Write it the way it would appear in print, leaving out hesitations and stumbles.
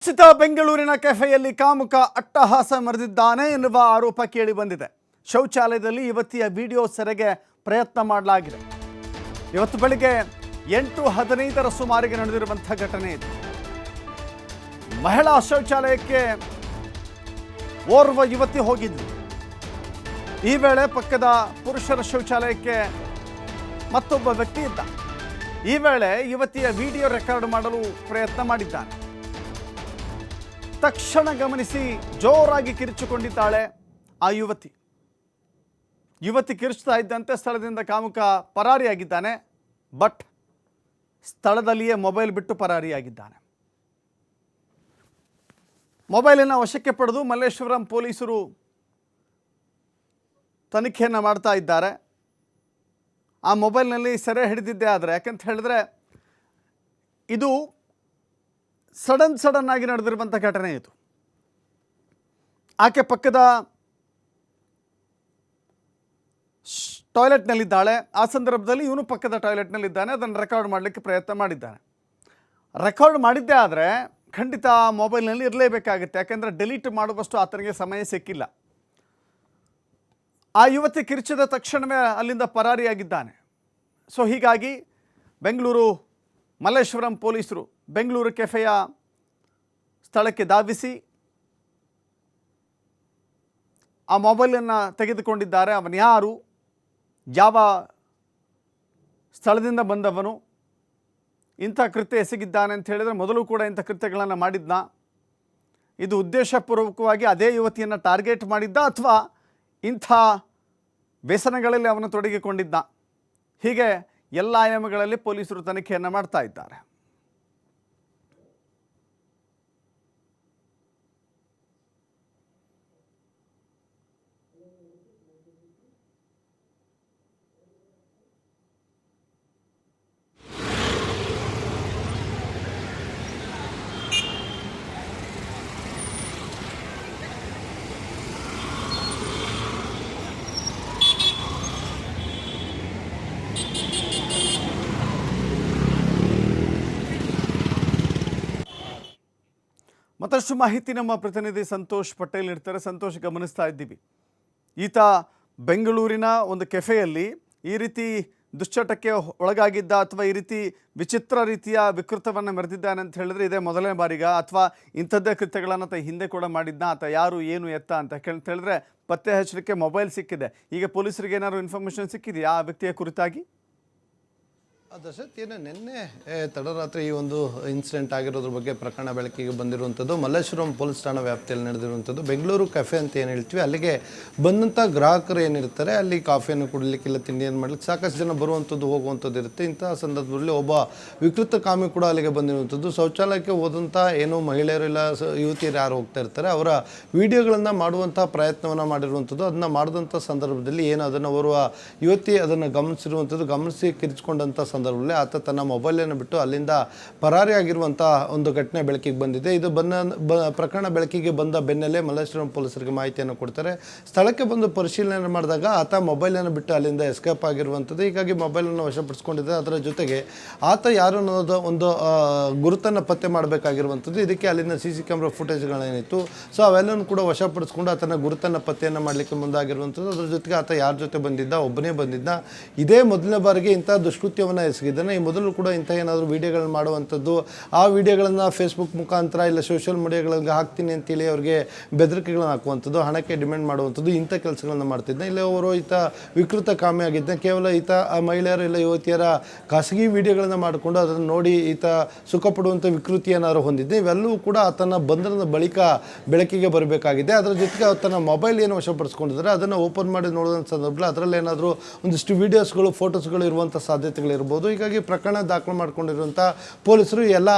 ಚಿತ್ತ ಬೆಂಗಳೂರಿನ ಕೆಫೆಯಲ್ಲಿ ಕಾಮುಕ ಅಟ್ಟಹಾಸ ಮೆರೆದಿದ್ದಾನೆ ಎನ್ನುವ ಆರೋಪ ಕೇಳಿ ಬಂದಿದೆ. ಶೌಚಾಲಯದಲ್ಲಿ ಯುವತಿಯ ವಿಡಿಯೋ ಸೆರೆಗೆ ಪ್ರಯತ್ನ ಮಾಡಲಾಗಿದೆ. ಇವತ್ತು ಬೆಳಿಗ್ಗೆ 8:15ರ ಸುಮಾರಿಗೆ ನಡೆದಿರುವಂತಹ ಘಟನೆ ಇದು. ಮಹಿಳಾ ಶೌಚಾಲಯಕ್ಕೆ ಓರ್ವ ಯುವತಿ ಹೋಗಿದ್ಲು. ಈ ವೇಳೆ ಪಕ್ಕದ ಪುರುಷರ ಶೌಚಾಲಯಕ್ಕೆ ಮತ್ತೊಬ್ಬ ವ್ಯಕ್ತಿ ಇದ್ದ. ಈ ವೇಳೆ ಯುವತಿಯ ವಿಡಿಯೋ ರೆಕಾರ್ಡ್ ಮಾಡಲು ಪ್ರಯತ್ನ ಮಾಡಿದ್ದಾನೆ. ತಕ್ಷಣ ಗಮನಿಸಿ ಜೋರಾಗಿ ಕಿರಿಚಿಕೊಂಡಿದ್ದಾಳೆ ಆ ಯುವತಿ. ಕಿರಿಚ್ತಾ ಇದ್ದಂತೆ ಸ್ಥಳದಿಂದ ಕಾಮುಕ ಪರಾರಿಯಾಗಿದ್ದಾನೆ. ಬಟ್ ಸ್ಥಳದಲ್ಲಿಯೇ ಮೊಬೈಲ್ ಬಿಟ್ಟು ಪರಾರಿಯಾಗಿದ್ದಾನೆ. ಮೊಬೈಲನ್ನು ವಶಕ್ಕೆ ಪಡೆದು ಮಲ್ಲೇಶ್ವರಂ ಪೊಲೀಸರು ತನಿಖೆಯನ್ನು ಮಾಡ್ತಾ ಇದ್ದಾರೆ. ಆ ಮೊಬೈಲ್ನಲ್ಲಿ ಸೆರೆ ಹಿಡಿದಿದ್ದೇ ಆದರೆ, ಯಾಕಂತ ಹೇಳಿದ್ರೆ ಇದು ಸಡನ್ ಆಗಿ ನಡೆದಿರುವಂಥ ಘಟನೆ ಇದು. ಆಕೆ ಪಕ್ಕದ ಟಾಯ್ಲೆಟ್ನಲ್ಲಿದ್ದಾಳೆ. ಆ ಸಂದರ್ಭದಲ್ಲಿ ಇವನು ಪಕ್ಕದ ಟಾಯ್ಲೆಟ್ನಲ್ಲಿದ್ದಾನೆ. ಅದನ್ನು ರೆಕಾರ್ಡ್ ಮಾಡಲಿಕ್ಕೆ ಪ್ರಯತ್ನ ಮಾಡಿದ್ದಾನೆ. ರೆಕಾರ್ಡ್ ಮಾಡಿದ್ದೇ ಆದರೆ ಖಂಡಿತ ಮೊಬೈಲ್ನಲ್ಲಿ ಇರಲೇಬೇಕಾಗುತ್ತೆ. ಯಾಕೆಂದರೆ ಡಿಲೀಟ್ ಮಾಡುವಷ್ಟು ಆತನಿಗೆ ಸಮಯ ಸಿಕ್ಕಿಲ್ಲ. ಆ ಯುವತಿ ಕಿರಿಚಿದ ತಕ್ಷಣವೇ ಅಲ್ಲಿಂದ ಪರಾರಿಯಾಗಿದ್ದಾನೆ. ಸೊ ಹೀಗಾಗಿ ಬೆಂಗಳೂರು ಮಲ್ಲೇಶ್ವರಂ ಪೊಲೀಸರು ಬೆಂಗಳೂರು ಕೆಫೆಯ ಸ್ಥಳಕ್ಕೆ ಧಾವಿಸಿ ಆ ಮೊಬೈಲನ್ನು ತೆಗೆದುಕೊಂಡಿದ್ದಾರೆ. ಅವನು ಯಾರು, ಯಾವ ಸ್ಥಳದಿಂದ ಬಂದವನು, ಇಂಥ ಕೃತ್ಯ ಎಸಗಿದ್ದಾನೆ ಅಂತ ಹೇಳಿದರೆ ಮೊದಲು ಕೂಡ ಇಂಥ ಕೃತ್ಯಗಳನ್ನು ಮಾಡಿದ್ನ, ಇದು ಉದ್ದೇಶಪೂರ್ವಕವಾಗಿ ಅದೇ ಯುವತಿಯನ್ನು ಟಾರ್ಗೆಟ್ ಮಾಡಿದ್ದ, ಅಥವಾ ಇಂಥ ವ್ಯಸನಗಳಲ್ಲಿ ಅವನು ತೊಡಗಿಕೊಂಡಿದ್ದ, ಹೀಗೆ ಎಲ್ಲ ಆಯಾಮಗಳಲ್ಲಿ ಪೊಲೀಸರು ತನಿಖೆಯನ್ನು ಮಾಡ್ತಾ ಇದ್ದಾರೆ. ಮತ್ತಷ್ಟು ಮಾಹಿತಿ ನಮ್ಮ ಪ್ರತಿನಿಧಿ ಸಂತೋಷ್ ಪಟೇಲ್ ಇರ್ತಾರೆ. ಸಂತೋಷ್, ಗಮನಿಸ್ತಾ ಇದ್ದೀವಿ, ಈತ ಬೆಂಗಳೂರಿನ ಒಂದು ಕೆಫೆಯಲ್ಲಿ ಈ ರೀತಿ ದುಶ್ಚಟಕ್ಕೆ ಒಳಗಾಗಿದ್ದ ಅಥವಾ ಈ ರೀತಿ ವಿಚಿತ್ರ ರೀತಿಯ ವಿಕೃತವನ್ನು ಮೆರೆದಿದ್ದಾನೆ ಅಂತ ಹೇಳಿದ್ರೆ ಇದೇ ಮೊದಲನೇ ಬಾರಿಗ, ಅಥವಾ ಇಂಥದ್ದೇ ಕೃತ್ಯಗಳನ್ನು ಆತ ಹಿಂದೆ ಕೂಡ ಮಾಡಿದ್ನ, ಆತ ಯಾರು ಏನು ಎತ್ತ ಅಂತ ಹೇಳಿದ್ರೆ ಪತ್ತೆ ಹಚ್ಚಲಿಕ್ಕೆ ಮೊಬೈಲ್ ಸಿಕ್ಕಿದೆ. ಈಗ ಪೊಲೀಸರಿಗೆ ಏನಾದ್ರು ಇನ್ಫಾರ್ಮೇಷನ್ ಸಿಕ್ಕಿದೆಯಾ ಆ ವ್ಯಕ್ತಿಯ ಕುರಿತಾಗಿ? ದಶರಥ್, ಏನು ನಿನ್ನೆ ತಡರಾತ್ರಿ ಈ ಒಂದು ಇನ್ಸಿಡೆಂಟ್ ಆಗಿರೋದ್ರ ಬಗ್ಗೆ ಪ್ರಕರಣ ಬೆಳಕಿಗೆ ಬಂದಿರುವಂಥದ್ದು ಮಲ್ಲೇಶ್ವರಂ ಪೊಲೀಸ್ ಠಾಣಾ ವ್ಯಾಪ್ತಿಯಲ್ಲಿ ನಡೆದಿರುವಂಥದ್ದು. ಬೆಂಗಳೂರು ಕೆಫೆ ಅಂತ ಏನು ಹೇಳ್ತೀವಿ, ಅಲ್ಲಿಗೆ ಬಂದಂಥ ಗ್ರಾಹಕರು ಏನಿರ್ತಾರೆ ಅಲ್ಲಿ ಕಾಫಿಯನ್ನು ಕುಡಲಿಕ್ಕಿಲ್ಲ, ತಿಂಡಿಯನ್ನು ಮಾಡಲಿಕ್ಕೆ ಸಾಕಷ್ಟು ಜನ ಬರುವಂಥದ್ದು ಹೋಗುವಂಥದ್ದು ಇರುತ್ತೆ. ಇಂತಹ ಸಂದರ್ಭದಲ್ಲಿ ಒಬ್ಬ ವಿಕೃತ ಕಾಮಿ ಕೂಡ ಅಲ್ಲಿಗೆ ಬಂದಿರುವಂಥದ್ದು. ಶೌಚಾಲಯಕ್ಕೆ ಹೋದಂಥ ಏನು ಮಹಿಳೆಯರು ಇಲ್ಲ ಯುವತಿಯರು ಯಾರು ಹೋಗ್ತಾ ಇರ್ತಾರೆ ಅವರ ವಿಡಿಯೋಗಳನ್ನು ಮಾಡುವಂಥ ಪ್ರಯತ್ನವನ್ನು ಮಾಡಿರುವಂಥದ್ದು. ಅದನ್ನು ಮಾಡಿದಂಥ ಸಂದರ್ಭದಲ್ಲಿ ಏನು ಅದನ್ನು ಓರ್ವ ಯುವತಿ ಅದನ್ನು ಗಮನಿಸಿರುವಂಥದ್ದು. ಗಮನಿಸಿ ಕಿರಿಚಿಕೊಂಡಂಥ ಸಂದರ್ಭದಲ್ಲಿ ಆತ ತನ್ನ ಮೊಬೈಲನ್ನು ಬಿಟ್ಟು ಅಲ್ಲಿಂದ ಪರಾರಿಯಾಗಿರುವಂಥ ಒಂದು ಘಟನೆ ಬೆಳಕಿಗೆ ಬಂದಿದೆ. ಇದು ಪ್ರಕರಣ ಬೆಳಕಿಗೆ ಬಂದ ಬೆನ್ನಲ್ಲೇ ಮಲ್ಲೇಶ್ವರಂ ಪೊಲೀಸರಿಗೆ ಮಾಹಿತಿಯನ್ನು ಕೊಡ್ತಾರೆ. ಸ್ಥಳಕ್ಕೆ ಬಂದು ಪರಿಶೀಲನೆ ಮಾಡಿದಾಗ ಆತ ಮೊಬೈಲನ್ನು ಬಿಟ್ಟು ಅಲ್ಲಿಂದ ಎಸ್ಕೇಪ್ ಆಗಿರುವಂಥದ್ದು. ಹೀಗಾಗಿ ಮೊಬೈಲನ್ನು ವಶಪಡಿಸ್ಕೊಂಡಿದ್ದೆ. ಅದರ ಜೊತೆಗೆ ಆತ ಯಾರು ಅನ್ನೋದು ಒಂದು ಗುರುತನ್ನು ಪತ್ತೆ ಮಾಡಬೇಕಾಗಿರುವಂಥದ್ದು. ಇದಕ್ಕೆ ಅಲ್ಲಿನ CC ಕ್ಯಾಮ್ರಾ ಫುಟೇಜ್ಗಳೇನಿತ್ತು, ಸೊ ಅವೆಲ್ಲವೂ ಕೂಡ ವಶಪಡಿಸ್ಕೊಂಡು ಆತನ ಗುರುತನ್ನು ಪತ್ತೆಯನ್ನು ಮಾಡಲಿಕ್ಕೆ ಮುಂದಾಗಿರುವಂಥದ್ದು. ಅದರ ಜೊತೆಗೆ ಆತ ಯಾರ ಜೊತೆ ಬಂದಿದ್ದ, ಒಬ್ಬನೇ ಬಂದಿದ್ದ, ಇದೇ ಮೊದಲನೇ ಬಾರಿಗೆ ಇಂಥ ದುಷ್ಕೃತ್ಯವನ್ನು ಎಸಗಿದ್ದಾನೆ. ಈ ಮೊದಲು ಕೂಡ ಇಂಥ ಏನಾದರೂ ವಿಡಿಯೋಗಳನ್ನು ಮಾಡುವಂಥದ್ದು, ಆ ವಿಡಿಯೋಗಳನ್ನು ಫೇಸ್ಬುಕ್ ಮುಖಾಂತರ ಇಲ್ಲ ಸೋಷಿಯಲ್ ಮೀಡಿಯಾಗಳಿಗೆ ಹಾಕ್ತೀನಿ ಅಂತೇಳಿ ಅವ್ರಿಗೆ ಬೆದರಿಕೆಗಳನ್ನು ಹಾಕುವಂಥದ್ದು, ಹಣಕ್ಕೆ ಡಿಮ್ಯಾಂಡ್ ಮಾಡುವಂಥದ್ದು, ಇಂಥ ಕೆಲಸಗಳನ್ನು ಮಾಡ್ತಿದ್ದ. ಇಲ್ಲ ಅವರು ಈತ ವಿಕೃತ ಕಾಮಿ ಆಗಿದ್ದ. ಕೇವಲ ಈತ ಆ ಮಹಿಳೆಯರು ಇಲ್ಲ ಯುವತಿಯರ ಖಾಸಗಿ ವಿಡಿಯೋಗಳನ್ನು ಮಾಡಿಕೊಂಡು ಅದನ್ನು ನೋಡಿ ಈತ ಸುಖಪಡುವಂಥ ವಿಕೃತಿ ಏನಾದರೂ ಹೊಂದಿದ್ದೆ. ಇವೆಲ್ಲವೂ ಕೂಡ ಆತನ ಬಂಧನದ ಬಳಿಕ ಬೆಳಕಿಗೆ ಬರಬೇಕಾಗಿದೆ. ಅದರ ಜೊತೆಗೆ ಆತನ ಮೊಬೈಲ್ ಏನು ವಶಪಡಿಸ್ಕೊಂಡಿದ್ದಾರೆ ಅದನ್ನು ಓಪನ್ ಮಾಡಿ ನೋಡಿದ ಸಂದರ್ಭದಲ್ಲಿ ಅದರಲ್ಲಿ ಏನಾದರೂ ಒಂದಿಷ್ಟು ವೀಡಿಯೋಸ್ಗಳು, ಫೋಟೋಸ್ಗಳು ಇರುವಂಥ ಸಾಧ್ಯತೆಗಳಿರ್ಬೋದು. ಹೀಗಾಗಿ ಪ್ರಕರಣ ದಾಖಲು ಮಾಡಿಕೊಂಡಿರುವಂಥ ಪೊಲೀಸರು ಎಲ್ಲ